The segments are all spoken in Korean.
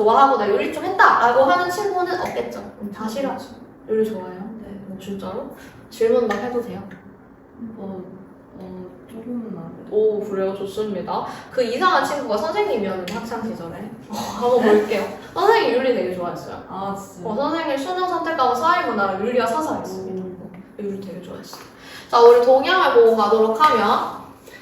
좋아하고 나 요리 좀 했다 라고 하는 친구는 없겠죠. 다 싫어하죠. 요리 좋아해요? 네. 진짜로? 질문 막 해도 돼요? 조금은 안 돼요. 오, 그래요? 좋습니다. 그 이상한 친구가 선생님이었는데 학창 시절에. 한번 볼게요. 선생님 율리 되게 좋아했어요. 아, 진짜. 선생님 수능 선택하고 사회문화랑 율리와 서사였습니다. 율리 되게 좋아했어요. 자, 우리 동양을 보고 가도록 하면,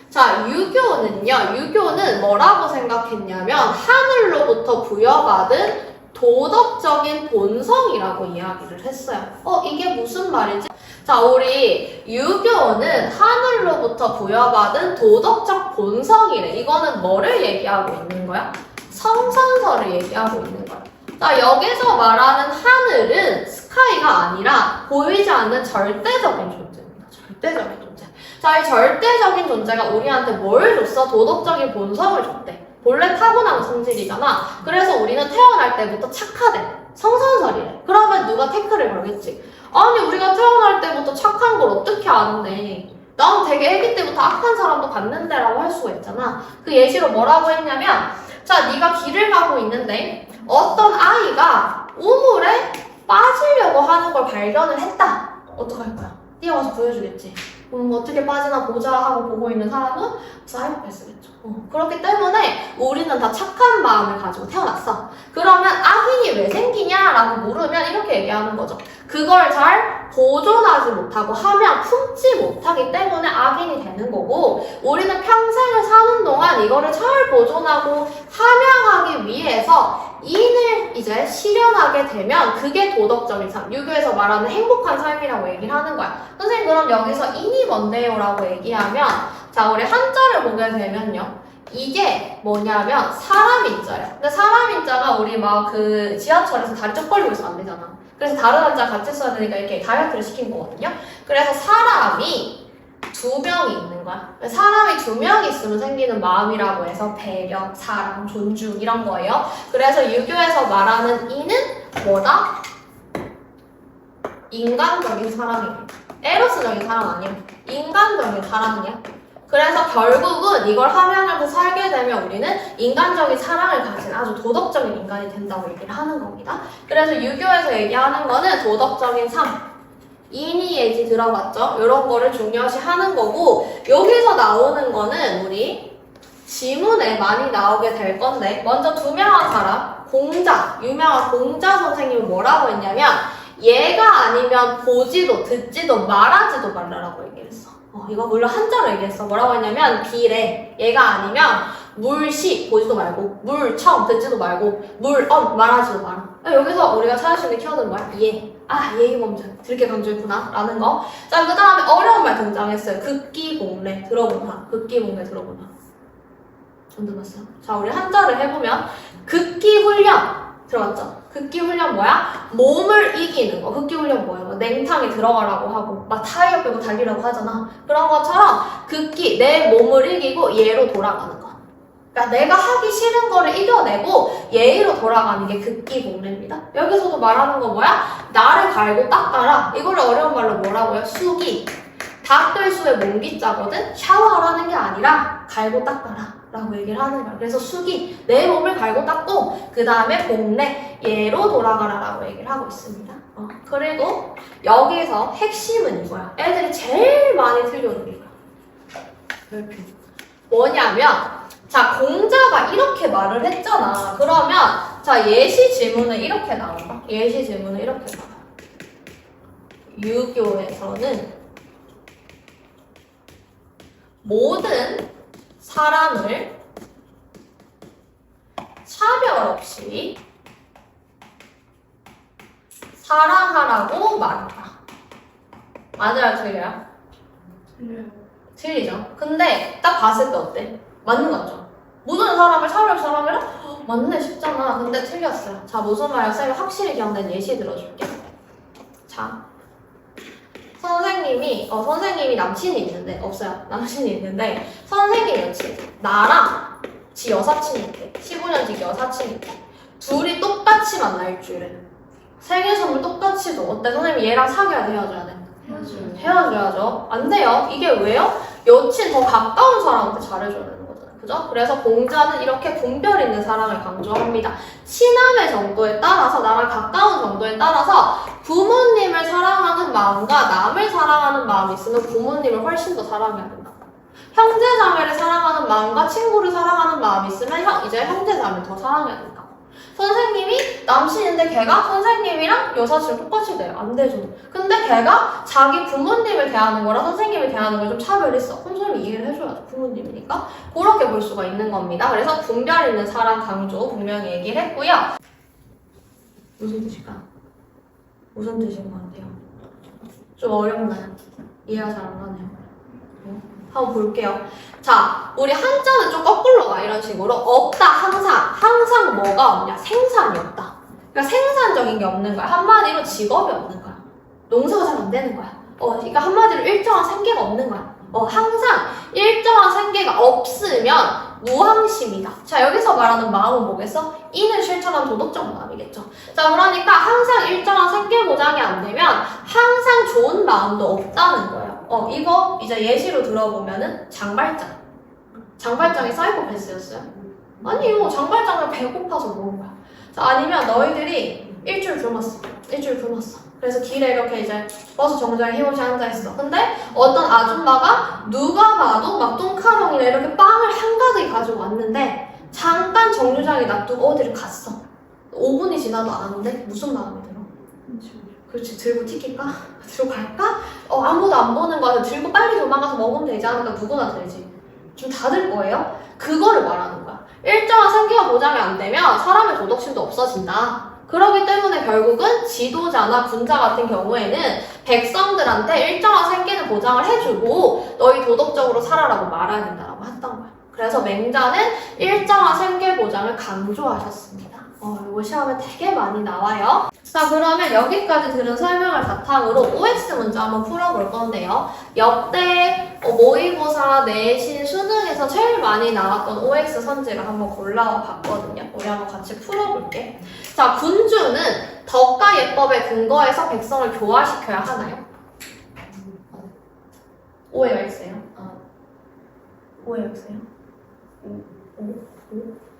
자, 유교는 뭐라고 생각했냐면 하늘로부터 부여받은 도덕적인 본성이라고 이야기를 했어요. 이게 무슨 말이지? 자, 우리 유교는 하늘로부터 부여받은 도덕적 본성이래. 이거는 뭐를 얘기하고 있는 거야? 성선설을 얘기하고 있는 거야. 자, 여기서 말하는 하늘은 스카이가 아니라 보이지 않는 절대적인 존재입니다. 절대적인 존재. 자, 이 절대적인 존재가 우리한테 뭘 줬어? 도덕적인 본성을 줬대. 본래 타고난 성질이잖아. 그래서 우리는 태어날 때부터 착하대. 성선설이래. 그러면 누가 태클을 걸겠지? 아니, 우리가 태어날 때부터 착한 걸 어떻게 아는데? 난 되게 애기 때부터 악한 사람도 봤는데 라고 할 수가 있잖아. 그 예시로 뭐라고 했냐면, 자, 네가 길을 가고 있는데 어떤 아이가 우물에 빠지려고 하는 걸 발견을 했다. 어떡할 거야? 뛰어가서 구해주겠지. 어떻게 빠지나 보자 하고 보고 있는 사람은 사이코패스겠죠. 그렇기 때문에 우리는 다 착한 마음을 가지고 태어났어. 그러면 악인이 왜 생기냐라고 물으면 이렇게 얘기하는 거죠. 그걸 잘 보존하지 못하고 함양 품지 못하기 때문에 악인이 되는 거고, 우리는 평생을 사는 동안 이거를 잘 보존하고 함양하기 위해서 인을 이제 실현하게 되면 그게 도덕적인 삶, 유교에서 말하는 행복한 삶이라고 얘기를 하는 거야. 선생님, 그럼 여기서 인이 뭔데요? 라고 얘기하면, 자, 우리 한자를 보게 되면요, 이게 뭐냐면 사람 인자예요. 근데 사람 인자가 우리 막 그 지하철에서 다리 쪽 벌리고 있으면 안 되잖아. 그래서 다른 한자 같이 써야 되니까 이렇게 다이어트를 시킨 거거든요. 그래서 사람이 2명이 있는 거야. 사람이 2명이 있으면 생기는 마음이라고 해서 배려, 사랑, 존중 이런 거예요. 그래서 유교에서 말하는 이는 뭐다? 인간적인 사랑입니다. 에로스적인 사랑 아니야. 인간적인 사랑이야. 그래서 결국은 이걸 함양하고 살게 되면 우리는 인간적인 사랑을 가진 아주 도덕적인 인간이 된다고 얘기를 하는 겁니다. 그래서 유교에서 얘기하는 거는 도덕적인 삶, 인이 예지 들어봤죠? 이런 거를 중요시 하는 거고, 여기서 나오는 거는 우리 지문에 많이 나오게 될 건데, 먼저 투명한 사람, 공자, 유명한 공자 선생님은 뭐라고 했냐면, 얘가 아니면 보지도 듣지도 말하지도 말라라고 얘기했어. 이거 물론 한자로 얘기했어. 뭐라고 했냐면 비례, 얘가 아니면 물시, 보지도 말고, 물청, 듣지도 말고, 물언, 말하지도 마라. 여기서 우리가 찾을 수 있는 키워드는 뭐야? 예. 예의 먼저 들게 강조했구나 라는 거. 자, 그 다음에 어려운 말 등장했어요. 극기봉래 들어보나? 극기봉래 들어보나? 안 들어봤어요? 자, 우리 한자를 해보면 극기훈련 들어봤죠? 극기훈련 뭐야? 몸을 이기는 거. 극기훈련 뭐야? 뭐 냉탕에 들어가라고 하고 막 타이어 빼고 달리라고 하잖아. 그런 것처럼 극기, 내 몸을 이기고 예로 돌아가는 거. 그러니까 내가 하기 싫은 거를 이겨내고 예의로 돌아가는 게 극기봉래입니다. 여기서도 말하는 거 뭐야? 나를 갈고 닦아라. 이걸 어려운 말로 뭐라고요? 수기. 닦을 수의 몽기자거든. 샤워하라는 게 아니라 갈고 닦아라 라고 얘기를 하는 거야. 그래서 수기, 내 몸을 갈고 닦고 그 다음에 봉래, 예로 돌아가라 라고 얘기를 하고 있습니다. 그리고 여기서 핵심은 이거야. 애들이 제일 많이 틀려오는 게 이거야. 뭐냐면, 자, 공자가 이렇게 말을 했잖아. 그러면 자, 예시 질문은 이렇게 나온다. 예시 질문은 이렇게 나와. 유교에서는 모든 사람을 차별 없이 사랑하라고 말한다. 맞아요, 틀려요? 틀려요. 틀리죠. 근데 딱 봤을 때 어때? 맞는 거 같죠? 모든 사람을 차별 없이 사랑해라? 맞네, 쉽잖아. 근데 틀렸어요. 자, 무슨 말이야? 쌤이 확실히 기억나는 예시 들어줄게. 자, 선생님이 남친이 있는데, 없어요. 남친이 있는데, 선생님 여친, 나랑 지 여사친이 있대. 15년지 여사친이 있대. 둘이 똑같이 만날 일주일에. 생일 선물 똑같이 줘. 어때? 선생님이 얘랑 사귀어야 돼, 헤어져야 돼? 헤어져야죠. 안 돼요. 이게 왜요? 여친 더 가까운 사람한테 잘해줘야 되는 거잖아요. 그죠? 그래서 공자는 이렇게 분별 있는 사랑을 강조합니다. 친함의 정도에 따라서, 나랑 가까운 정도에 따라서 부모님을 사랑하는 마음과 남을 사랑하는 마음이 있으면 부모님을 훨씬 더 사랑해야 된다. 형제자매를 사랑하는 마음과 친구를 사랑하는 마음이 있으면 이제 형제자매를 더 사랑해야 된다. 선생님이 남친인데 걔가 선생님이랑 여사친을 똑같이 대요. 안 되죠. 근데 걔가 자기 부모님을 대하는 거랑 선생님을 대하는 걸 좀 차별했어. 그럼 선생님이 이해를 해줘야죠. 부모님이니까. 그렇게 볼 수가 있는 겁니다. 그래서 분별 있는 사랑 강조 분명히 얘기를 했고요. 무슨 뜻일까? 무슨 뜻인 것 같아요? 좀 어렵나요? 이해가 잘 안 가네요. 한번 볼게요. 자, 우리 한자는 좀 거꾸로 가. 이런 식으로. 없다, 항상. 항상 뭐가 없냐? 생산이 없다. 그러니까 생산적인 게 없는 거야. 한마디로 직업이 없는 거야. 농사가 잘 안 되는 거야. 그러니까 한마디로 일정한 생계가 없는 거야. 항상 일정한 생계가 없으면 무항심이다. 자, 여기서 말하는 마음은 뭐겠어? 이는 실천한 도덕적 마음이겠죠. 자, 그러니까 항상 일정한 생계 보장이 안 되면 항상 좋은 마음도 없다는 거예요. 이거 이제 예시로 들어보면은 장발장. 장발장이 사이코패스였어요? 아니요, 장발장은 배고파서 먹은 거야. 자, 아니면 너희들이 일주일 굶었어. 그래서 길에 이렇게 이제 버스 정류장에 힘없이 앉아있어. 근데 어떤 아줌마가 누가 봐도 막 뚱카롱이나 이렇게 빵을 한가득 가지고 왔는데 잠깐 정류장에 놔두고 어디를 갔어. 5분이 지나도 안 오는데 무슨 마음이 들어? 그렇지, 들고 튀길까? 들고 갈까? 아무도 안 보는 거 같아. 들고 빨리 도망가서 먹으면 되지 않을까? 누구나 들지. 좀 닫을 거예요? 그거를 말하는 거야. 일정한 생계가 보장이 안 되면 사람의 도덕심도 없어진다. 그렇기 때문에 결국은 지도자나 군자 같은 경우에는 백성들한테 일정한 생계는 보장을 해주고 너희 도덕적으로 살아라고 말해야 된다고 했던 거야. 그래서 맹자는 일정한 생계 보장을 강조하셨습니다. 이거 시험에 되게 많이 나와요. 자, 그러면 여기까지 들은 설명을 바탕으로 OX 문제 한번 풀어볼 건데요. 역대 모의고사, 내신, 수능에서 제일 많이 나왔던 OX 선지를 한번 골라와 봤거든요. 우리 한번 같이 풀어볼게. 자, 군주는 덕과 예법에 근거해서 백성을 교화시켜야 하나요? O예요, X예요? O예요, X예요? O.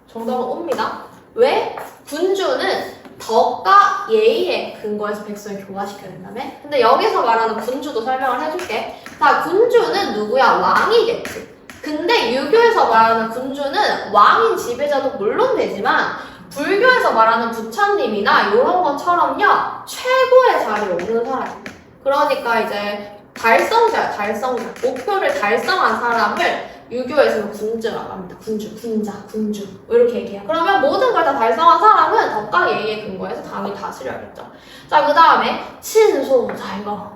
정답은 O입니다. 왜? 군주는 덕과 예의에 근거해서 백성을 교화시켜야 된다며? 근데 여기서 말하는 군주도 설명을 해줄게. 자, 군주는 누구야? 왕이겠지. 근데 유교에서 말하는 군주는 왕인 지배자도 물론 되지만 불교에서 말하는 부처님이나 이런 것처럼요, 최고의 자리에 오르는 사람. 그러니까 이제 달성자야, 달성자. 목표를 달성한 사람을 유교에서는 군주라고 합니다. 군주 이렇게 얘기해요. 그러면 모든 걸 다 달성한 사람은 덕과 예의에 근거해서 당연히 다스려야겠죠. 자, 그 다음에 친소. 자, 이거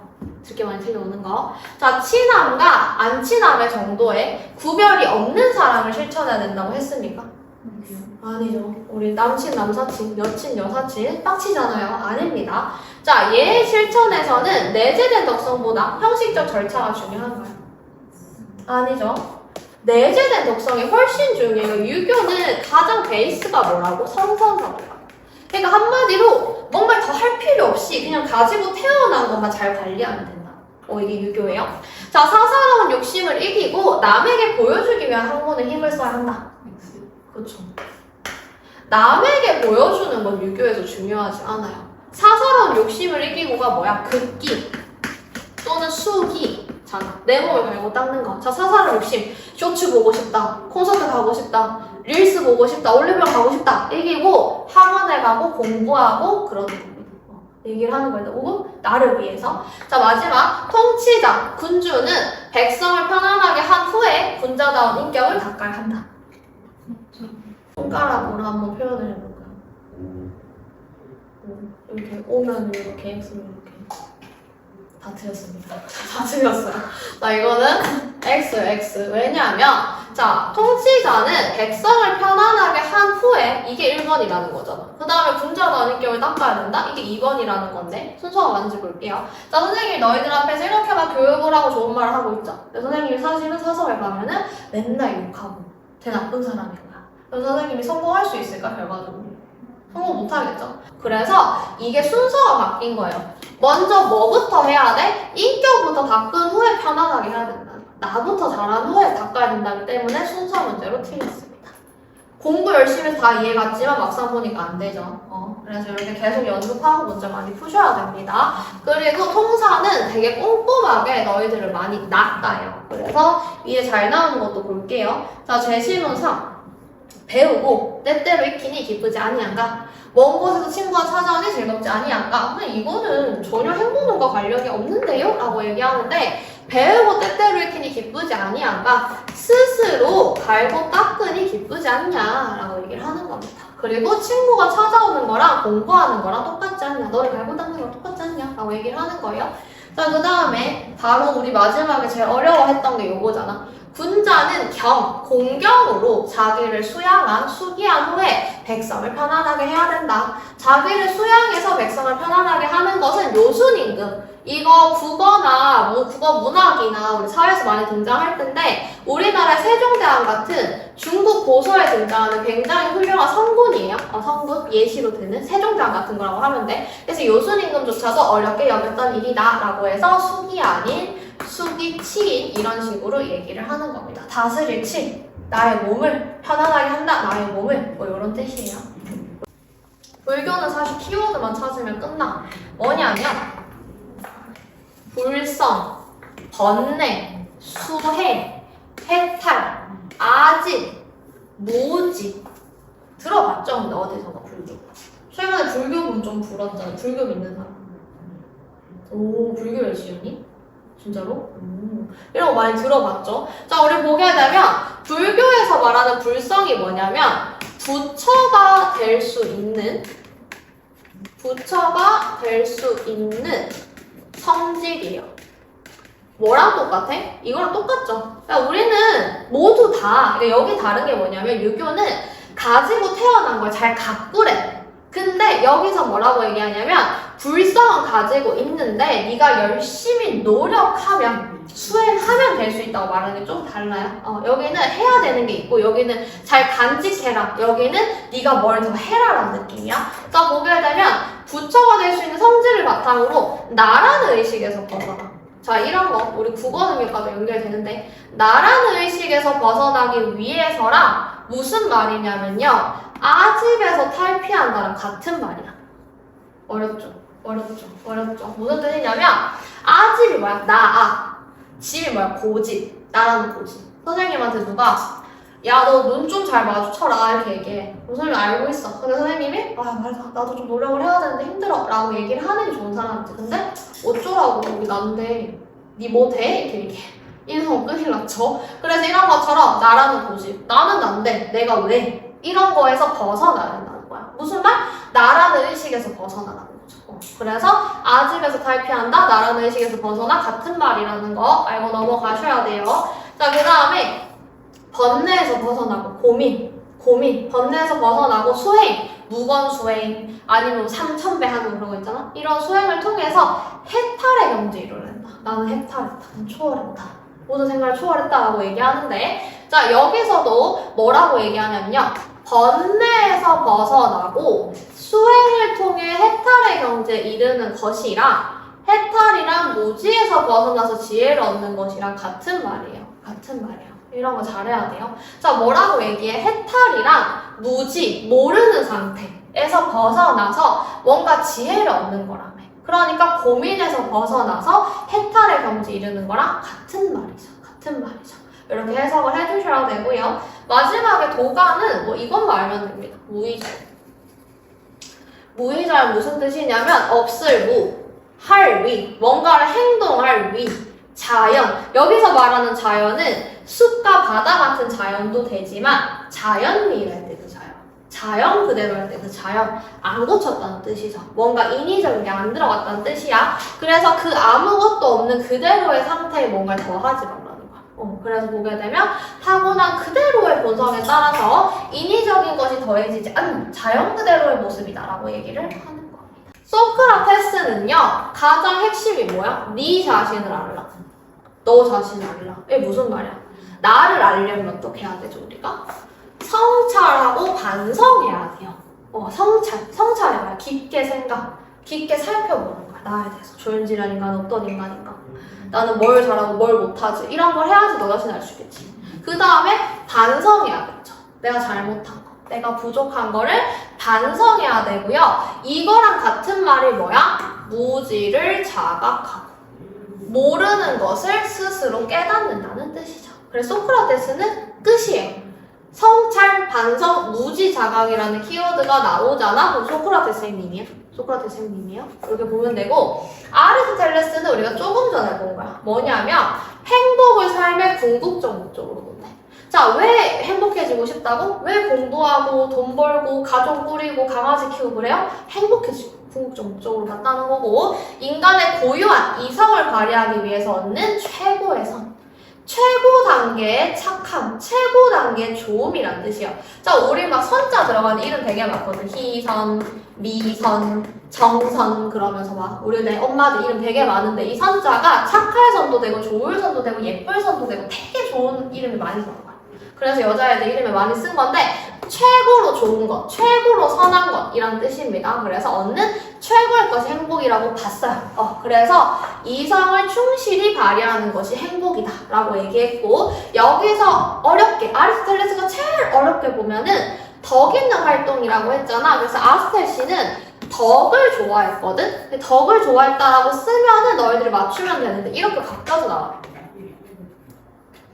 듣게 많이 들려오는 거. 자, 친함과 안 친함의 정도에 구별이 없는 사랑을 실천해야 된다고 했습니까? 아니죠. 우리 남친, 남사친, 여친, 여사친 빡치잖아요. 아닙니다. 자, 예의 실천에서는 내재된 덕성보다 형식적 절차가 중요한 거예요. 아니죠. 내재된 덕성이 훨씬 중요해요. 유교는 가장 베이스가 뭐라고? 성선설이라고. 그러니까 한마디로 뭔가 더 할 필요 없이 그냥 가지고 태어난 것만 잘 관리하면 된다. 이게 유교예요. 자, 사사로운 욕심을 이기고 남에게 보여주기 위한 학문에 힘을 써야 한다. 그렇죠. 남에게 보여주는 건 유교에서 중요하지 않아요. 사사로운 욕심을 이기고가 뭐야? 긋기 또는 수기. 내 몸을 갈고 닦는 거. 자, 사사로운 욕심. 쇼츠 보고 싶다. 콘서트 가고 싶다. 릴스 보고 싶다. 올리브영 가고 싶다. 이기고 학원에 가고 공부하고 그러는 겁니다. 얘기를 하는 거예요. 오고 나를 위해서. 자, 마지막 통치자. 군주는 백성을 편안하게 한 후에 군자다운 인격을 닦아야 한다. 손가락으로 한번 표현을 해볼까요? 이렇게 오면 이렇게 X는 이렇게. 다 틀렸습니다. 다 틀렸어요. 자, 이거는 X. 왜냐하면, 자, 통치자는 백성을 편안하게 한 후에 이게 1번이라는 거잖아. 그 다음에 군자다운 인격을 닦아야 된다? 이게 2번이라는 건데, 순서가 맞는지 볼게요. 자, 선생님이 너희들 앞에서 이렇게 막 교육을 하고 좋은 말을 하고 있죠. 근데 선생님이 사실은 사석에 가면은 맨날 욕하고 되게 나쁜 사람인 거야. 그래서 선생님이 성공할 수 있을까, 결과적으로? 성공 못하겠죠. 그래서 이게 순서가 바뀐 거예요. 먼저 뭐부터 해야 돼? 인격부터 닦은 후에 편안하게 해야 된다. 나부터 잘한 후에 닦아야 된다기 때문에 순서 문제로 틀렸습니다. 공부 열심히 해서 다 이해갔지만 막상 보니까 안 되죠. 그래서 이렇게 계속 연습하고 문제 많이 푸셔야 됩니다. 그리고 통사는 되게 꼼꼼하게 너희들을 많이 낚아요. 그래서 이해 잘 나오는 것도 볼게요. 자, 제시문사 배우고 때때로 익히니 기쁘지 아니한가? 먼 곳에서 친구가 찾아오니 즐겁지 아니한가? 근데 이거는 전혀 행복론과 관련이 없는데요? 라고 얘기하는데 배우고 때때로 익히니 기쁘지 아니한가? 스스로 갈고 닦으니 기쁘지 않냐? 라고 얘기를 하는 겁니다. 그리고 친구가 찾아오는 거랑 공부하는 거랑 똑같지 않냐? 너를 갈고 닦는 거랑 똑같지 않냐? 라고 얘기를 하는 거예요. 자, 그 다음에 바로 우리 마지막에 제일 어려워했던 게 요거잖아. 군자는 공경으로 자기를 수양한, 수기한 후에 백성을 편안하게 해야 된다. 자기를 수양해서 백성을 편안하게 하는 것은 요순임금. 이거 국어나 국어 문학이나 우리 사회에서 많이 등장할 텐데 우리나라의 세종대왕 같은 중국 고서에 등장하는 굉장히 훌륭한 성군이에요. 성군, 예시로 드는 세종대왕 같은 거라고 하면 돼. 그래서 요순임금조차도 어렵게 여겼던 일이다 라고 해서 수기 아닌 수기, 치인 이런 식으로 얘기를 하는 겁니다. 다스릴 치, 나의 몸을 편안하게 한다, 나의 몸을 뭐 이런 뜻이에요. 불교는 사실 키워드만 찾으면 끝나. 뭐냐면 불성, 번뇌, 수해, 해탈, 아짓, 모지 들어봤죠? 근데 어디서가 불교? 최근에 불교문 좀 불었잖아. 불교 믿는 사람. 오, 불교 열심히? 진짜로? 이런 거 많이 들어봤죠? 자, 우리 보게 되면 불교에서 말하는 불성이 뭐냐면 부처가 될 수 있는 성질이에요. 뭐랑 똑같아? 이거랑 똑같죠? 그러니까 우리는 모두 다, 그러니까 여기 다른 게 뭐냐면 유교는 가지고 태어난 걸 잘 가꾸래. 근데 여기서 뭐라고 얘기하냐면 불성은 가지고 있는데 네가 열심히 노력하면 수행하면 될 수 있다고 말하는 게 좀 달라요. 여기는 해야 되는 게 있고 여기는 잘 간직해라. 여기는 네가 뭘 더 해라라는 느낌이야. 자, 보게 되면 부처가 될 수 있는 성질을 바탕으로 나라는 의식에서 벗어나. 자, 이런 거 우리 국어 능력과도 연결되는데 나라는 의식에서 벗어나기 위해서랑 무슨 말이냐면요. 아집에서 탈피한다랑 같은 말이야. 어렵죠? 무슨 뜻이냐면 아집이 뭐야? 나아. 집이 뭐야? 고집. 나라는 고집. 선생님한테 누가 야, 너 눈 좀 잘 마주쳐라 이렇게 얘기해. 선생님이 알고 있어. 근데 선생님이 맞아. 나도 좀 노력을 해야 되는데 힘들어 라고 얘기를 하는 게 좋은 사람이지. 근데 어쩌라고 여기 난데 니 뭐 돼? 이렇게 얘기해. 인성 큰일 났죠? 그래서 이런 것처럼 나라는 고집. 나는 난데 내가 왜? 이런 거에서 벗어나야 된다는 거야. 무슨 말? 나라는 의식에서 벗어나라는 거죠. 그래서 아집에서 탈피한다, 나라는 의식에서 벗어나 같은 말이라는 거 알고 넘어가셔야 돼요. 자, 그 다음에 번뇌에서 벗어나고 고민, 번뇌에서 벗어나고 수행, 무건수행, 아니면 삼천배하는 그런 거 있잖아? 이런 수행을 통해서 해탈의 경지에 이르른다. 나는 해탈했다, 나는 초월했다. 모든 생각을 초월했다라고 얘기하는데, 자, 여기서도 뭐라고 얘기하냐면요. 번뇌에서 벗어나고 수행을 통해 해탈의 경지에 이르는 것이랑 해탈이랑 무지에서 벗어나서 지혜를 얻는 것이랑 같은 말이에요. 이런 거 잘해야 돼요. 자, 뭐라고 얘기해? 해탈이랑 무지, 모르는 상태에서 벗어나서 뭔가 지혜를 얻는 거라며. 그러니까 고민에서 벗어나서 해탈의 경지에 이르는 거랑 같은 말이죠. 이렇게 해석을 해주셔야 되고요. 마지막에 도가는 뭐 이것만 알면 됩니다. 무의절 무슨 뜻이냐면 없을 무, 할 위, 뭔가를 행동할 위, 자연. 여기서 말하는 자연은 숲과 바다 같은 자연도 되지만 자연미랄 때 그 자연 그대로 할 때 그 자연 안 고쳤다는 뜻이죠. 뭔가 인위적인 게 안 들어갔다는 뜻이야. 그래서 그 아무것도 없는 그대로의 상태에 뭔가를 더하지 말라는 거야. 그래서 보게 되면 타고난 그대로의 본성에 따라서 인위적인 것이 더해지지 않는 자연 그대로의 모습이다라고 얘기를 하는 겁니다. 소크라테스는요, 가장 핵심이 뭐야? 네 자신을 알라. 너 자신을 알라. 이게 무슨 말이야? 나를 알려면 어떻게 해야 되죠, 우리가? 성찰하고 반성해야 돼요. 성찰해봐요. 깊게 생각, 깊게 살펴보는 거야. 나에 대해서. 조윤지라는 인간은 어떤 인간인가? 나는 뭘 잘하고 뭘 못하지. 이런 걸 해야지 너 자신 알 수 있겠지. 그 다음에 반성해야겠죠. 내가 잘못한 거, 내가 부족한 거를 반성해야 되고요. 이거랑 같은 말이 뭐야? 무지를 자각하고 모르는 것을 스스로 깨닫는다는 뜻이죠. 그래서 소크라테스는 끝이에요. 성찰, 반성, 무지자각이라는 키워드가 나오잖아. 그럼 소크라테스 선생님이에요. 소크라테스 선생님이에요. 이렇게 보면 되고, 아리스토텔레스는 우리가 조금 전에 본 거야. 뭐냐면 행복을 삶의 궁극적 목적으로 본대. 자, 왜 행복해지고 싶다고? 왜 공부하고 돈 벌고 가족 꾸리고 강아지 키우고 그래요? 행복해지고 궁극적 목적으로 봤다는 거고, 인간의 고유한 이성을 발휘하기 위해서 얻는 최고의 선, 최고 단계의 착함, 최고 단계의 좋음이란 뜻이에요. 자, 우리 막 선자 들어가는 이름 되게 많거든. 희선, 미선, 정선 그러면서 막 우리 내 엄마들 이름 되게 많은데 이 선자가 착할 선도 되고 좋을 선도 되고 예쁠 선도 되고 되게 좋은 이름이 많이 들어가요. 그래서 여자애들 이름에 많이 쓴 건데 최고로 좋은 것, 최고로 선한 것이란 뜻입니다. 그래서 얻는 최고의 것이 행복이라고 봤어요. 그래서 이성을 충실히 발휘하는 것이 행복이다 라고 얘기했고, 여기서 어렵게 아리스토텔레스가 제일 어렵게 보면은 덕 있는 활동이라고 했잖아. 그래서 아스텔 씨는 덕을 좋아했거든? 덕을 좋아했다라고 쓰면은 너희들이 맞추면 되는데 이렇게 바뀌어서 나와.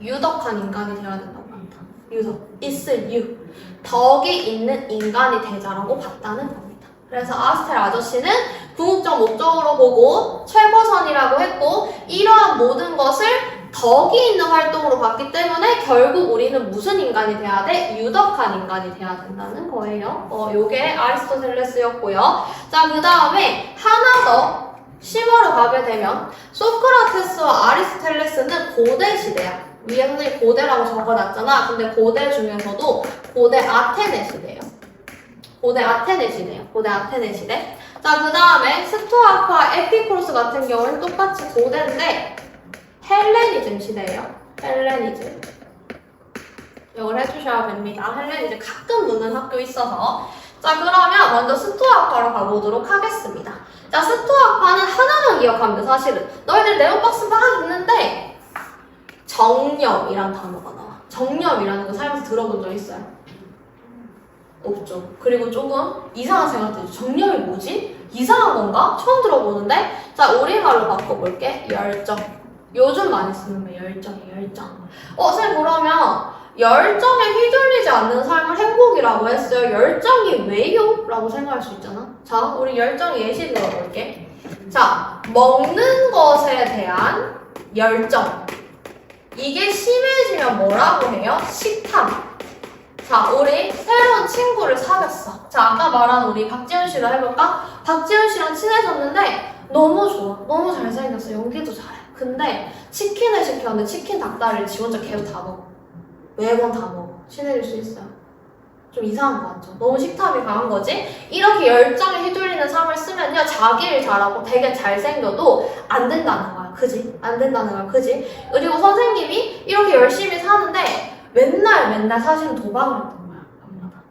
유덕한 인간이 되어야 된다고 한다. 유덕, 있을 유. 덕이 있는 인간이 되자라고 봤다는 겁니다. 그래서 아스텔 아저씨는 궁극적 목적으로 보고 최고선이라고 했고, 이러한 모든 것을 덕이 있는 활동으로 봤기 때문에 결국 우리는 무슨 인간이 돼야 돼? 유덕한 인간이 돼야 된다는 거예요. 요게 아리스토텔레스였고요. 자, 그 다음에 하나 더 심화로 가게 되면 소크라테스와 아리스토텔레스는 고대 시대야. 위에 선생님 고대라고 적어놨잖아. 근데 고대 중에서도 고대 아테네 시대예요. 고대 아테네 시대예요. 고대 아테네 시대. 자, 그 다음에 스토아크와 에피쿠로스 같은 경우는 똑같이 고대인데 헬레니즘 시대예요. 헬레니즘. 이걸 해주셔야 됩니다. 헬레니즘 가끔 묻는 학교 있어서. 자, 그러면 먼저 스토아크로 가보도록 하겠습니다. 자, 스토아크는 하나만 기억하면 돼, 사실은. 너희들 네오박스 막 있는데 정념이란 단어가 나와. 정념이라는 거 살면서 들어본 적 있어요? 없죠. 그리고 조금 이상한 생각 들죠. 정념이 뭐지? 이상한 건가? 처음 들어보는데? 자, 우리말로 바꿔볼게. 열정. 요즘 많이 쓰는 거 열정이에요, 열정. 선생님 그러면 열정에 휘둘리지 않는 삶을 행복이라고 했어요. 열정이 왜요? 라고 생각할 수 있잖아. 자, 우리 열정 예시 들어볼게. 자, 먹는 것에 대한 열정. 이게 심해지면 뭐라고 해요? 식탐. 자, 우리 새로운 친구를 사귀었어. 자, 아까 말한 우리 박지훈 씨로 해볼까? 박지훈 씨랑 친해졌는데 너무 좋아. 너무 잘생겼어. 연기도 잘해. 근데 치킨을 시켰는데 치킨 닭다리를 지 혼자 계속 다 먹어. 매번 다 먹어. 친해질 수 있어요. 좀 이상한 거 같죠? 너무 식탐이 강한 거지? 이렇게 열정에 휘둘리는 삶을 쓰면요, 자기 일 잘하고 되게 잘생겨도 안 된다는 거야. 그지? 안 된다는 거야. 그지? 그리고 선생님이 이렇게 열심히 사는데 맨날 사실은 도박을 했던 거야. 밤마다.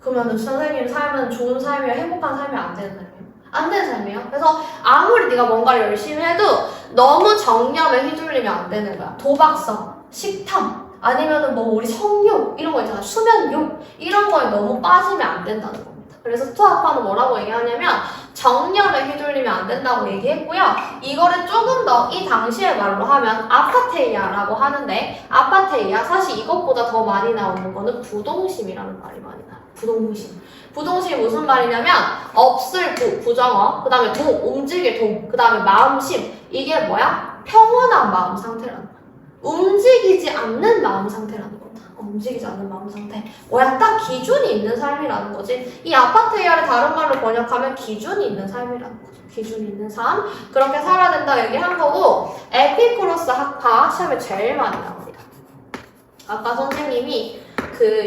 그러면 선생님 삶은 좋은 삶이야, 행복한 삶이 안 되는 삶이에요? 안 되는 삶이에요. 그래서 아무리 네가 뭔가를 열심히 해도 너무 정념에 휘둘리면 안 되는 거야. 도박성, 식탐, 아니면은 뭐 우리 성욕 이런 거 있잖아. 수면욕 이런 거에 너무 빠지면 안 된다는 겁니다. 그래서 스토아크는 뭐라고 얘기하냐면 정념에 휘둘리면 안 된다고 얘기했고요. 이거를 조금 더 이 당시의 말로 하면 아파테이아라고 하는데, 아파테이아 사실 이것보다 더 많이 나오는 거는 부동심이라는 말이 많이 나와요. 부동심. 부동심이 무슨 말이냐면 없을 부정어, 그 다음에 움직일 그 다음에 마음심. 이게 뭐야? 평온한 마음 상태라는 거야. 움직이지 않는 마음 상태라는 거다. 움직이지 않는 마음 상태. 뭐야? 딱 기준이 있는 삶이라는 거지. 이 아파테이아를 다른 말로 번역하면 기준이 있는 삶이라는 거죠. 기준이 있는 삶. 그렇게 살아야 된다 얘기한 거고, 에피쿠로스 학파 시험에 제일 많이 나옵니다. 아까 선생님이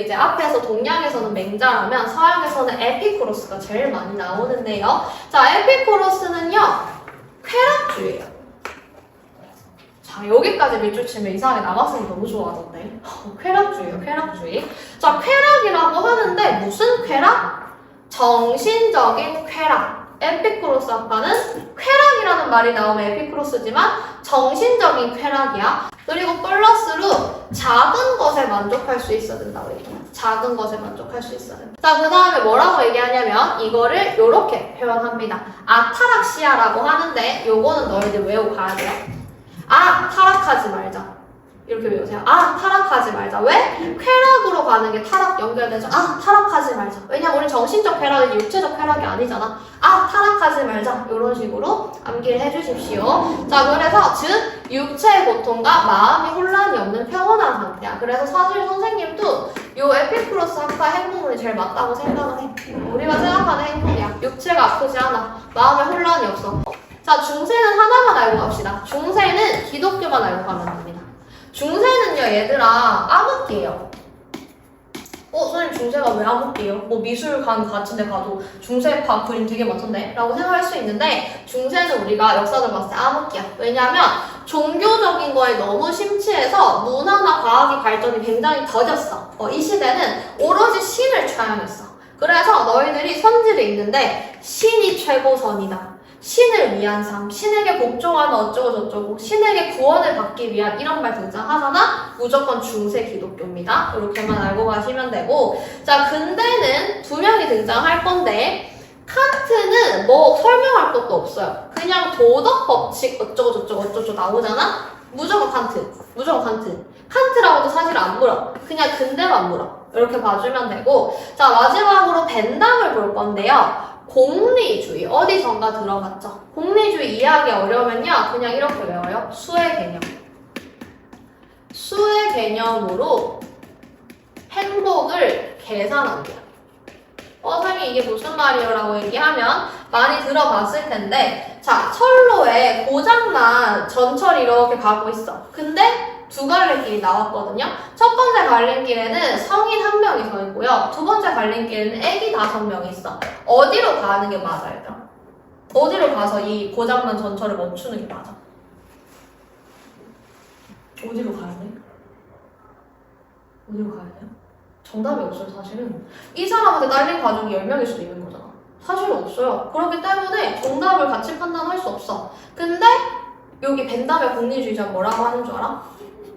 이제 앞에서 동양에서는 맹자라면 서양에서는 에피쿠로스가 제일 많이 나오는데요. 자, 에피쿠로스는요, 쾌락주의예요. 자, 여기까지 밑줄 치면 이상하게 남학생이 너무 좋아하던데. 쾌락주의요, 쾌락주의. 자, 쾌락이라고 하는데 무슨 쾌락? 정신적인 쾌락. 에피쿠로스 학파는 쾌락이라는 말이 나오면 에피쿠로스지만 정신적인 쾌락이야. 그리고 플러스로 작은 것에 만족할 수 있어야 된다고 얘기해요. 작은 것에 만족할 수 있어야 된다. 자, 그 다음에 뭐라고 얘기하냐면 이거를 이렇게 표현합니다. 아타락시아라고 하는데 요거는 너희들 외우고 가야 돼요. 아, 타락하지 말자. 이렇게 외우세요. 아, 타락하지 말자. 왜? 쾌락으로 가는 게 타락 연결되죠. 아, 타락하지 말자. 왜냐면 우리 정신적 쾌락이지 육체적 쾌락이 아니잖아. 아, 타락하지 말자. 이런 식으로 암기를 해주십시오. 자, 그래서 즉 육체의 고통과 마음의 혼란이 없는 평온한 상태야. 그래서 사실 선생님도 요 에피쿠로스 학파 행동론이 제일 맞다고 생각을 해. 우리가 생각하는 행동이야. 육체가 아프지 않아. 마음의 혼란이 없어. 자, 중세는 하나만 알고 갑시다. 중세는 기독교만 알고 가면 됩니다. 중세는요, 얘들아, 암흑기예요. 선생님 중세가 왜 암흑기예요? 뭐 미술관 같은 데 가도 중세파 그림 되게 많던데? 라고 생각할 수 있는데 중세는 우리가 역사를 봤을 때 암흑기야. 왜냐면 종교적인 거에 너무 심취해서 문화나 과학의 발전이 굉장히 더뎠어. 이 시대는 오로지 신을 찬양했어. 그래서 너희들이 선지를 읽는데 신이 최고선이다. 신을 위한 삶, 신에게 복종하면 어쩌고저쩌고, 신에게 구원을 받기 위한 이런 말 등장하잖아? 무조건 중세 기독교입니다. 이렇게만 알고 가시면 되고, 자, 근대는 두 명이 등장할 건데, 칸트는 뭐 설명할 것도 없어요. 그냥 도덕 법칙 어쩌고저쩌고 나오잖아? 무조건 칸트. 칸트라고도 사실 안 물어. 그냥 근대만 물어. 이렇게 봐주면 되고, 자, 마지막으로 벤담을 볼 건데요. 공리주의, 어디선가 들어봤죠? 공리주의 이해하기 어려우면요, 그냥 이렇게 외워요. 수의 개념. 수의 개념으로 행복을 계산합니다. 선생님 이게 무슨 말이에요? 라고 얘기하면 많이 들어봤을 텐데, 자, 철로에 고장난 전철이 이렇게 가고 있어. 근데 두 갈래길이 나왔거든요. 첫 번째 갈림길에는 성인 1명이 서 있고요. 두 번째 갈림길에는 애기 5명이 있어. 어디로 가는 게 맞아, 얘들아? 어디로 가서 이 고장난 전철을 멈추는 게 맞아? 어디로 가야 돼? 어디로 가야 돼요? 정답이 없어요, 사실은. 이 사람한테 딸린 가족이 10명일 수도 있는 거잖아. 사실 없어요. 그렇기 때문에 정답을 같이 판단할 수 없어. 근데 여기 벤담의 공리주의자 뭐라고 하는 줄 알아?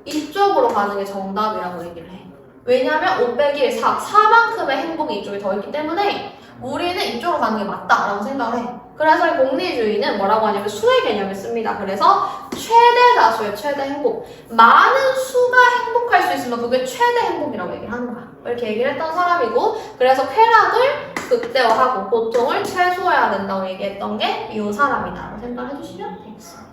이쪽으로 가는 게 정답이라고 얘기를 해. 왜냐면 501, 4만큼의 행복이 이쪽에 더 있기 때문에 우리는 이쪽으로 가는 게 맞다라고 생각을 해. 그래서 이 공리주의는 뭐라고 하냐면 수의 개념을 씁니다. 그래서 최대 다수의 최대 행복. 많은 수가 행복할 수 있으면 그게 최대 행복이라고 얘기를 하는 거야. 이렇게 얘기를 했던 사람이고, 그래서 쾌락을 극대화하고 고통을 최소화해야 된다고 얘기했던 게 이 사람이다라고 생각을 해주시면 되겠습니다.